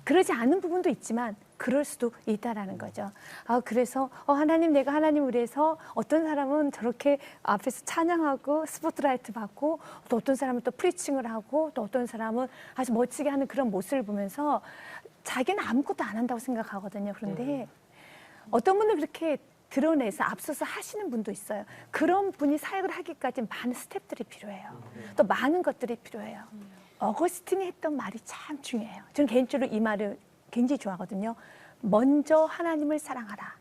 그러지 않은 부분도 있지만 그럴 수도 있다라는 거죠. 그래서 하나님, 내가 하나님을 위해서 어떤 사람은 저렇게 앞에서 찬양하고 스포트라이트 받고 또 어떤 사람은 또 프리칭을 하고 또 어떤 사람은 아주 멋지게 하는 그런 모습을 보면서 자기는 아무것도 안 한다고 생각하거든요. 그런데 어떤 분은 그렇게 드러내서 앞서서 하시는 분도 있어요. 그런 분이 사역을 하기까지 많은 스텝들이 필요해요. 또 많은 것들이 필요해요. 어거스틴이 했던 말이 참 중요해요. 저는 개인적으로 이 말을 굉장히 좋아하거든요. 먼저 하나님을 사랑하라.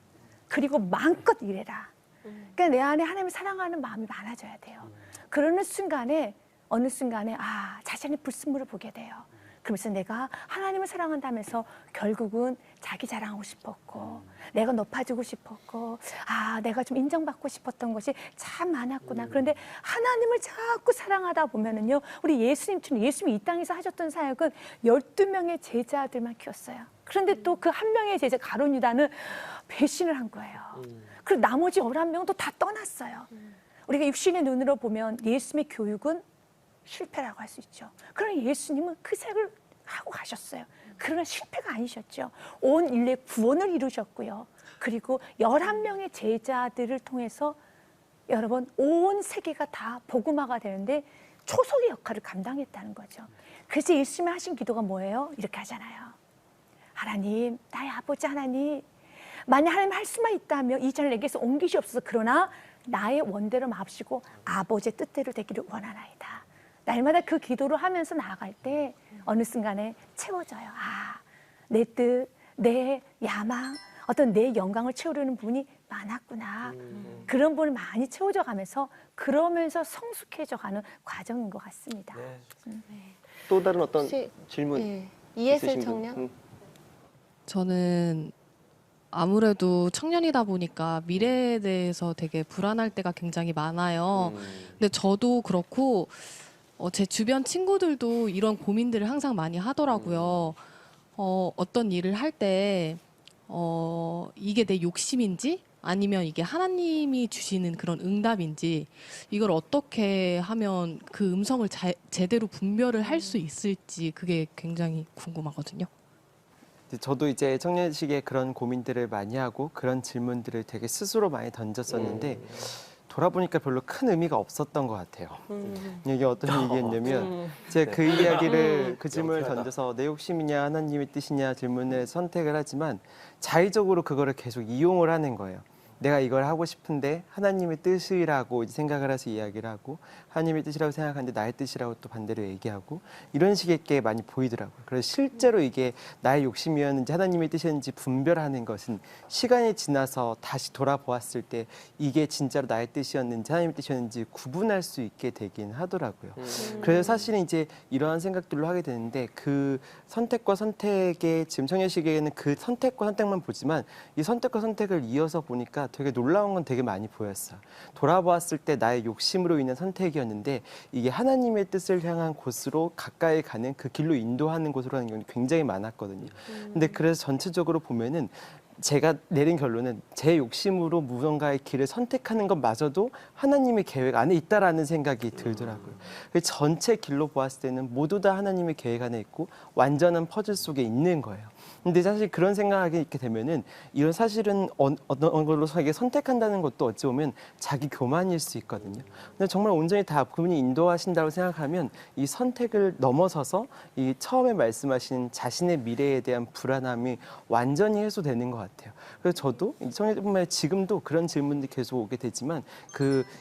그리고 마음껏 일해라. 그러니까 내 안에 하나님을 사랑하는 마음이 많아져야 돼요. 그러는 순간에 어느 순간에 자신의 불순물을 보게 돼요. 그러면서 내가 하나님을 사랑한다면서 결국은 자기 자랑하고 싶었고 내가 높아지고 싶었고 내가 좀 인정받고 싶었던 것이 참 많았구나. 그런데 하나님을 자꾸 사랑하다 보면은요, 우리 예수님처럼 예수님이 이 땅에서 하셨던 사역은 12명의 제자들만 키웠어요. 그런데 또 그 한 명의 제자 가룟 유다는 배신을 한 거예요. 그리고 나머지 11명도 다 떠났어요. 우리가 육신의 눈으로 보면 예수님의 교육은 실패라고 할 수 있죠. 그러나 예수님은 그 사역을 하고 가셨어요. 그러나 실패가 아니셨죠. 온 인류의 구원을 이루셨고요. 그리고 11명의 제자들을 통해서 여러분 온 세계가 다 복음화가 되는데 초석의 역할을 감당했다는 거죠. 그래서 예수님이 하신 기도가 뭐예요? 이렇게 하잖아요. 하나님, 나의 아버지 하나님, 만약 하나님 할 수만 있다면 이 잔을 내게서 옮기시옵소서. 그러나 나의 원대로 마옵시고 아버지의 뜻대로 되기를 원하나이다. 날마다 그 기도를 하면서 나아갈 때 어느 순간에 채워져요. 내 뜻, 내 야망, 어떤 내 영광을 채우려는 부분이 많았구나. 그런 부분이 많이 채워져 가면서 그러면서 성숙해져 가는 과정인 것 같습니다. 또 다른 어떤 혹시, 질문 이해슬 있으신 분? 청년? 저는 아무래도 청년이다 보니까 미래에 대해서 되게 불안할 때가 굉장히 많아요. 근데 저도 그렇고 제 주변 친구들도 이런 고민들을 항상 많이 하더라고요. 어떤 일을 할 때 이게 내 욕심인지 아니면 이게 하나님이 주시는 그런 응답인지 이걸 어떻게 하면 그 음성을 제대로 분별을 할 수 있을지 그게 굉장히 궁금하거든요. 저도 이제 청년식에 그런 고민들을 많이 하고 그런 질문들을 되게 스스로 많이 던졌었는데 돌아보니까 별로 큰 의미가 없었던 것 같아요. 이게 어떤 얘기였냐면 제가 그 이야기를 그 질문을 던져서 내 욕심이냐 하나님의 뜻이냐 질문을 선택을 하지만 자의적으로 그거를 계속 이용을 하는 거예요. 내가 이걸 하고 싶은데 하나님의 뜻이라고 이제 생각을 해서 이야기를 하고 하나님의 뜻이라고 생각하는데 나의 뜻이라고 또 반대로 얘기하고 이런 식의 게 많이 보이더라고요. 그래서 실제로 이게 나의 욕심이었는지 하나님의 뜻이었는지 분별하는 것은 시간이 지나서 다시 돌아보았을 때 이게 진짜로 나의 뜻이었는지 하나님의 뜻이었는지 구분할 수 있게 되긴 하더라고요. 그래서 사실은 이제 이러한 생각들로 하게 되는데 그 선택과 선택의 지금 청년시기에는 그 선택과 선택만 보지만 이 선택과 선택을 이어서 보니까 되게 놀라운 건 되게 많이 보였어요. 돌아보았을 때 나의 욕심으로 인한 선택이었는데 이게 하나님의 뜻을 향한 곳으로 가까이 가는 그 길로 인도하는 곳으로 하는 경우는 굉장히 많았거든요. 근데 그래서 전체적으로 보면은 제가 내린 결론은 제 욕심으로 무언가의 길을 선택하는 것마저도 하나님의 계획 안에 있다라는 생각이 들더라고요. 그 전체 길로 보았을 때는 모두 다 하나님의 계획 안에 있고 완전한 퍼즐 속에 있는 거예요. 근데 사실 그런 생각이 있게 되면은 이런 사실은 어떤 걸로 자기 선택한다는 것도 어찌 보면 자기 교만일 수 있거든요. 근데 정말 온전히 다 그분이 인도하신다고 생각하면 이 선택을 넘어서서 이 처음에 말씀하신 자신의 미래에 대한 불안함이 완전히 해소되는 것 같아요. 그래서 저도 청년뿐만 지금도 그런 질문들이 계속 오게 되지만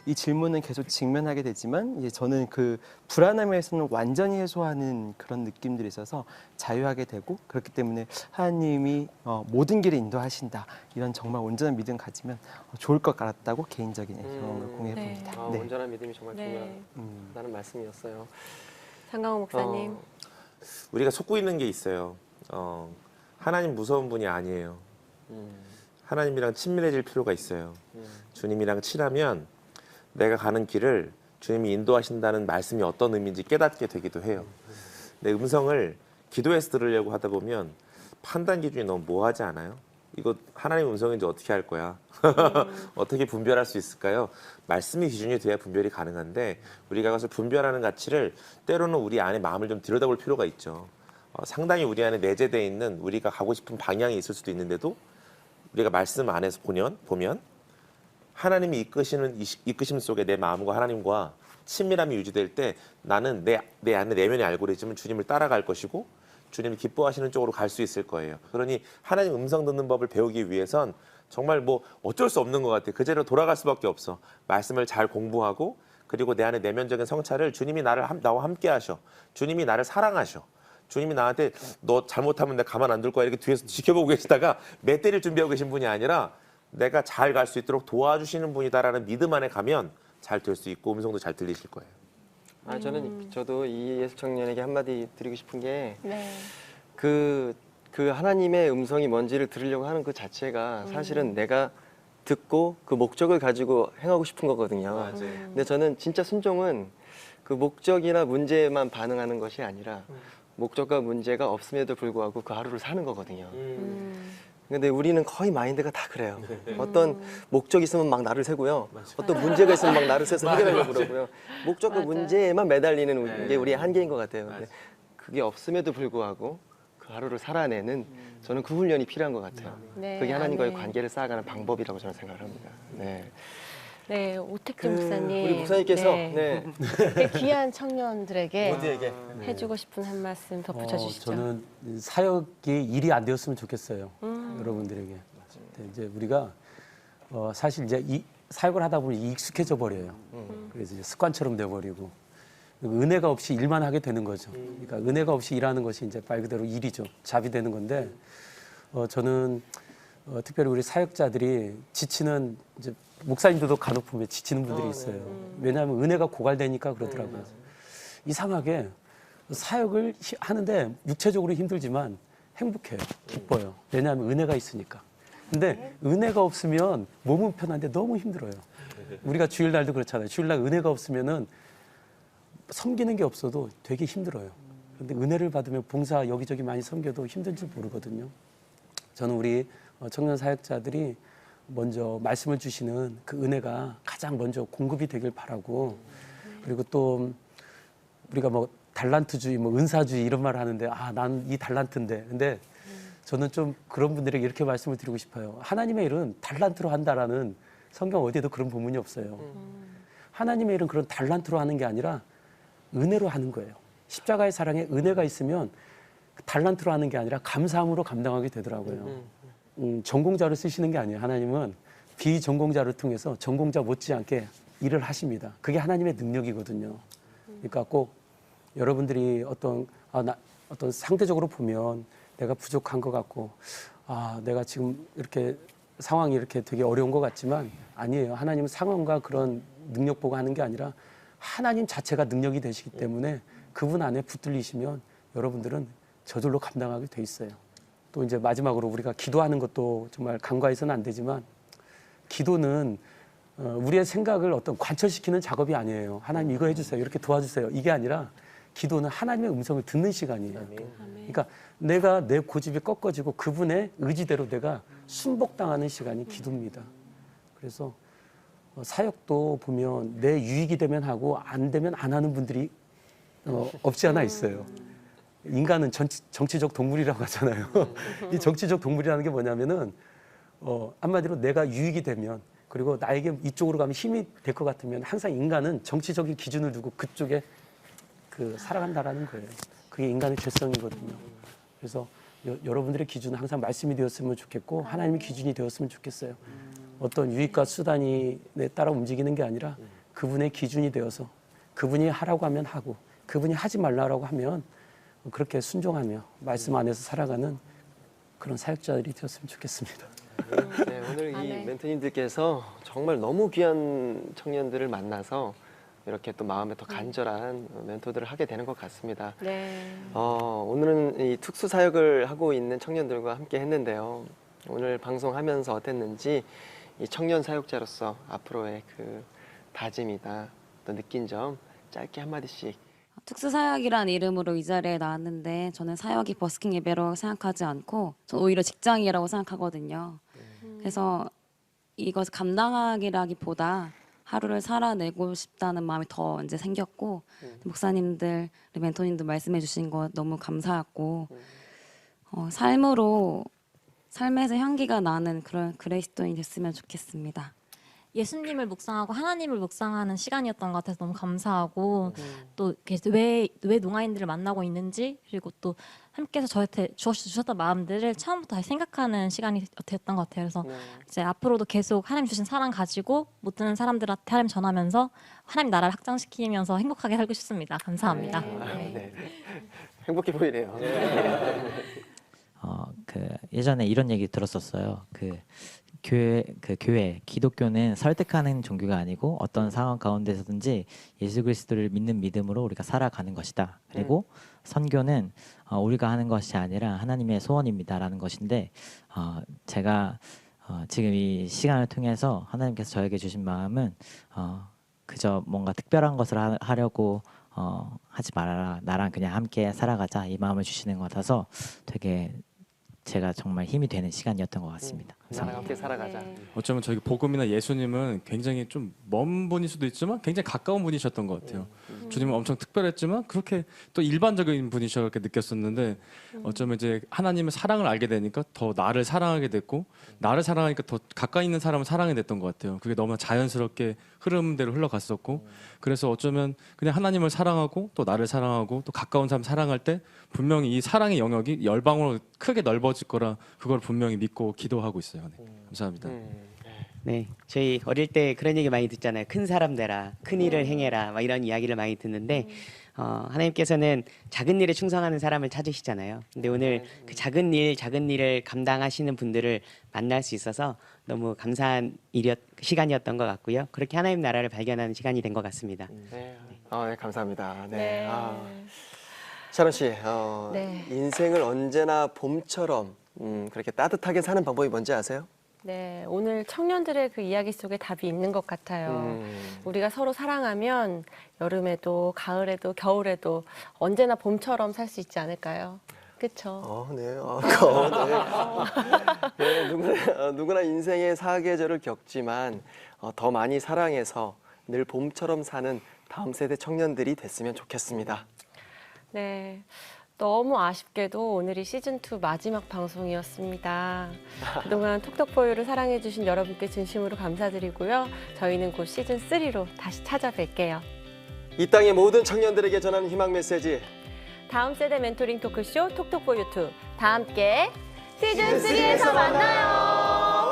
이 질문은 계속 직면하게 되지만 이제 저는 그 불안함에서는 완전히 해소하는 그런 느낌들이 있어서 자유하게 되고 그렇기 때문에 하나님이 모든 길을 인도하신다 이런 정말 온전한 믿음 가지면 좋을 것 같다고 개인적인 경험을 공유해 봅니다. 네. 온전한 믿음이 정말 중요하다는 말씀이었어요. 장강호 목사님. 우리가 속고 있는 게 있어요. 하나님 무서운 분이 아니에요. 하나님이랑 친밀해질 필요가 있어요. 주님이랑 친하면 내가 가는 길을 주님이 인도하신다는 말씀이 어떤 의미인지 깨닫게 되기도 해요. 내 음성을 기도해서 들으려고 하다 보면 판단 기준이 너무 모호하지 않아요? 이거 하나님 음성인지 어떻게 할 거야? 어떻게 분별할 수 있을까요? 말씀이 기준이 돼야 분별이 가능한데 우리가 그것을 분별하는 가치를 때로는 우리 안에 마음을 좀 들여다볼 필요가 있죠. 상당히 우리 안에 내재되어 있는 우리가 가고 싶은 방향이 있을 수도 있는데도 우리가 말씀 안에서 보면 하나님이 이끄심 속에 내 마음과 하나님과 친밀함이 유지될 때 나는 내 안에 내면의 알고리즘은 주님을 따라갈 것이고 주님이 기뻐하시는 쪽으로 갈 수 있을 거예요. 그러니 하나님 음성 듣는 법을 배우기 위해선 정말 뭐 어쩔 수 없는 것 같아요. 그제로 돌아갈 수밖에 없어. 말씀을 잘 공부하고 그리고 내 안에 내면적인 성찰을 주님이 나와 함께 하셔. 주님이 나를 사랑하셔. 주님이 나한테 너 잘못하면 내가 가만 안 둘 거야 이렇게 뒤에서 지켜보고 계시다가 매 때릴 준비하고 계신 분이 아니라 내가 잘 갈 수 있도록 도와주시는 분이다라는 믿음 안에 가면 잘 될 수 있고 음성도 잘 들리실 거예요. 저도 이 예수 청년에게 한마디 드리고 싶은 게 그 하나님의 음성이 뭔지를 들으려고 하는 그 자체가 사실은 내가 듣고 그 목적을 가지고 행하고 싶은 거거든요. 근데 저는 진짜 순종은 그 목적이나 문제에만 반응하는 것이 아니라 목적과 문제가 없음에도 불구하고 그 하루를 사는 거거든요. 근데 우리는 거의 마인드가 다 그래요. 어떤 목적이 있으면 막 나를 세고요. 어떤 문제가 있으면 막 나를 세서 해결하려고 그러고요. 목적과 문제에만 매달리는 게 우리의 한계인 것 같아요. 근데 그게 없음에도 불구하고 그 하루를 살아내는 저는 그 훈련이 필요한 것 같아요. 그게 하나님과의 관계를 쌓아가는 방법이라고 저는 생각을 합니다. 네, 오택준 목사님. 우리 목사님께서 귀한 청년들에게 해주고 싶은 한 말씀 덧붙여주시죠. 저는 사역이 일이 안 되었으면 좋겠어요. 여러분들에게. 이제 우리가 사실 이제 이 사역을 하다 보면 익숙해져 버려요. 그래서 이제 습관처럼 돼버리고 은혜가 없이 일만 하게 되는 거죠. 그러니까 은혜가 없이 일하는 것이 이제 말 그대로 일이죠. 잡이 되는 건데 저는 특별히 우리 사역자들이 지치는 이제 목사님들도 간혹 보면 지치는 분들이 있어요. 왜냐하면 은혜가 고갈되니까 그러더라고요. 이상하게 사역을 하는데 육체적으로 힘들지만 행복해요. 기뻐요. 왜냐하면 은혜가 있으니까. 근데 은혜가 없으면 몸은 편한데 너무 힘들어요. 우리가 주일날도 그렇잖아요. 주일날 은혜가 없으면은 섬기는 게 없어도 되게 힘들어요. 그런데 은혜를 받으면 봉사 여기저기 많이 섬겨도 힘든 줄 모르거든요. 저는 우리 청년 사역자들이 먼저 말씀을 주시는 그 은혜가 가장 먼저 공급이 되길 바라고, 그리고 또 우리가 뭐 달란트주의, 뭐 은사주의 이런 말을 하는데 난 이 달란트인데, 근데 저는 좀 그런 분들에게 이렇게 말씀을 드리고 싶어요. 하나님의 일은 달란트로 한다라는 성경 어디에도 그런 본문이 없어요. 하나님의 일은 그런 달란트로 하는 게 아니라 은혜로 하는 거예요. 십자가의 사랑에 은혜가 있으면 달란트로 하는 게 아니라 감사함으로 감당하게 되더라고요. 전공자로 쓰시는 게 아니에요. 하나님은 비전공자를 통해서 전공자 못지않게 일을 하십니다. 그게 하나님의 능력이거든요. 그러니까 꼭 여러분들이 어떤 상대적으로 보면 내가 부족한 것 같고 내가 지금 이렇게 상황이 이렇게 되게 어려운 것 같지만 아니에요. 하나님은 상황과 그런 능력 보고 하는 게 아니라 하나님 자체가 능력이 되시기 때문에 그분 안에 붙들리시면 여러분들은 저절로 감당하게 돼 있어요. 또 이제 마지막으로 우리가 기도하는 것도 정말 간과해서는 안 되지만 기도는 우리의 생각을 어떤 관철시키는 작업이 아니에요. 하나님 이거 해주세요. 이렇게 도와주세요. 이게 아니라 기도는 하나님의 음성을 듣는 시간이에요. 그러니까 내가 내 고집이 꺾어지고 그분의 의지대로 내가 순복당하는 시간이 기도입니다. 그래서 사역도 보면 내 유익이 되면 하고 안 되면 안 하는 분들이 없지 않아 있어요. 인간은 정치적 동물이라고 하잖아요. 이 정치적 동물이라는 게 뭐냐면은 한마디로 내가 유익이 되면 그리고 나에게 이쪽으로 가면 힘이 될 것 같으면 항상 인간은 정치적인 기준을 두고 그쪽에 살아간다라는 거예요. 그게 인간의 죄성이거든요. 그래서 여러분들의 기준은 항상 말씀이 되었으면 좋겠고 하나님의 기준이 되었으면 좋겠어요. 어떤 유익과 수단에 따라 움직이는 게 아니라 그분의 기준이 되어서 그분이 하라고 하면 하고 그분이 하지 말라고 하면 그렇게 순종하며 말씀 안에서 살아가는 그런 사역자들이 되었으면 좋겠습니다. 네, 오늘 이 멘토님들께서 정말 너무 귀한 청년들을 만나서 이렇게 또 마음에 더 간절한 멘토들을 하게 되는 것 같습니다. 네. 오늘은 이 특수 사역을 하고 있는 청년들과 함께 했는데요. 오늘 방송하면서 어땠는지 이 청년 사역자로서 앞으로의 그 다짐이다, 또 느낀 점 짧게 한마디씩. 특수사역이라는 이름으로 이 자리에 나왔는데 저는 사역이 버스킹 예배로 생각하지 않고 저는 오히려 직장이라고 생각하거든요. 그래서 이것을 감당하기라기보다 하루를 살아내고 싶다는 마음이 더 이제 생겼고 목사님들, 멘토님들 말씀해 주신 거 너무 감사했고 삶에서 향기가 나는 그런 그리스도인이 됐으면 좋겠습니다. 예수님을 묵상하고 하나님을 묵상하는 시간이었던 것 같아서 너무 감사하고 또 왜 농아인들을 만나고 있는지 그리고 또 함께해서 저한테 주셨던 마음들을 처음부터 다시 생각하는 시간이 됐던 것 같아요. 그래서 이제 앞으로도 계속 하나님 주신 사랑 가지고 못 듣는 사람들한테 하나님 전하면서 하나님 나라를 확장시키면서 행복하게 살고 싶습니다. 감사합니다. 네. 행복해 보이네요. 예전에 이런 얘기 들었었어요. 교회, 기독교는 설득하는 종교가 아니고 어떤 상황 가운데서든지 예수 그리스도를 믿는 믿음으로 우리가 살아가는 것이다. 그리고 선교는 우리가 하는 것이 아니라 하나님의 소원입니다라는 것인데 제가 지금 이 시간을 통해서 하나님께서 저에게 주신 마음은 그저 뭔가 특별한 것을 하려고 하지 말아라. 나랑 그냥 함께 살아가자. 이 마음을 주시는 것 같아서 되게 제가 정말 힘이 되는 시간이었던 것 같습니다. 나랑 함께 살아가자. 어쩌면 저희 복음이나 예수님은 굉장히 좀 먼 분일 수도 있지만 굉장히 가까운 분이셨던 것 같아요. 주님은 엄청 특별했지만 그렇게 또 일반적인 분이셔 그렇게 느꼈었는데 어쩌면 이제 하나님의 사랑을 알게 되니까 더 나를 사랑하게 됐고 나를 사랑하니까 더 가까이 있는 사람을 사랑하게 됐던 것 같아요. 그게 너무 자연스럽게 흐름대로 흘러갔었고 그래서 어쩌면 그냥 하나님을 사랑하고 또 나를 사랑하고 또 가까운 사람 사랑할 때 분명히 이 사랑의 영역이 열방으로 크게 넓어질 거라 그걸 분명히 믿고 기도하고 있어요. 네. 감사합니다. 네, 저희 어릴 때 그런 얘기 많이 듣잖아요. 큰 사람 되라, 큰 일을 행해라, 막 이런 이야기를 많이 듣는데 하나님께서는 작은 일에 충성하는 사람을 찾으시잖아요. 근데 오늘 그 작은 일을 감당하시는 분들을 만날 수 있어서 너무 감사한 시간이었던 것 같고요. 그렇게 하나님 나라를 발견하는 시간이 된 것 같습니다. 네, 감사합니다. 네. 샤론 씨, 인생을 언제나 봄처럼 그렇게 따뜻하게 사는 방법이 뭔지 아세요? 네, 오늘 청년들의 그 이야기 속에 답이 있는 것 같아요. 우리가 서로 사랑하면 여름에도 가을에도 겨울에도 언제나 봄처럼 살 수 있지 않을까요? 그렇죠? 네. 누구나 인생의 사계절을 겪지만 더 많이 사랑해서 늘 봄처럼 사는 다음 세대 청년들이 됐으면 좋겠습니다. 네. 너무 아쉽게도 오늘이 시즌2 마지막 방송이었습니다. 그동안 톡톡포유를 사랑해주신 여러분께 진심으로 감사드리고요. 저희는 곧 시즌3로 다시 찾아뵐게요. 이 땅의 모든 청년들에게 전하는 희망 메시지. 다음 세대 멘토링 토크쇼 톡톡포유2. 다 함께 시즌3에서 만나요.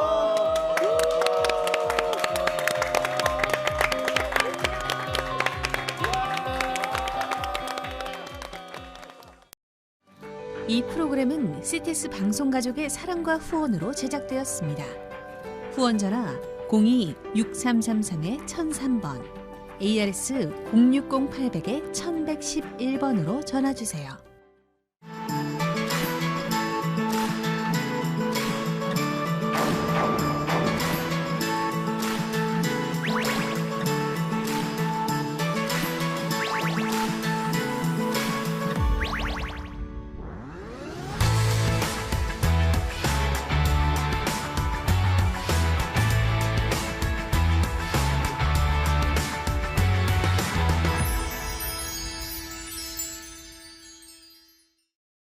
이 프로그램은 CTS 방송가족의 사랑과 후원으로 제작되었습니다. 후원 전화 02-6333-1003번, ARS 060-800-1111번으로 전화 주세요.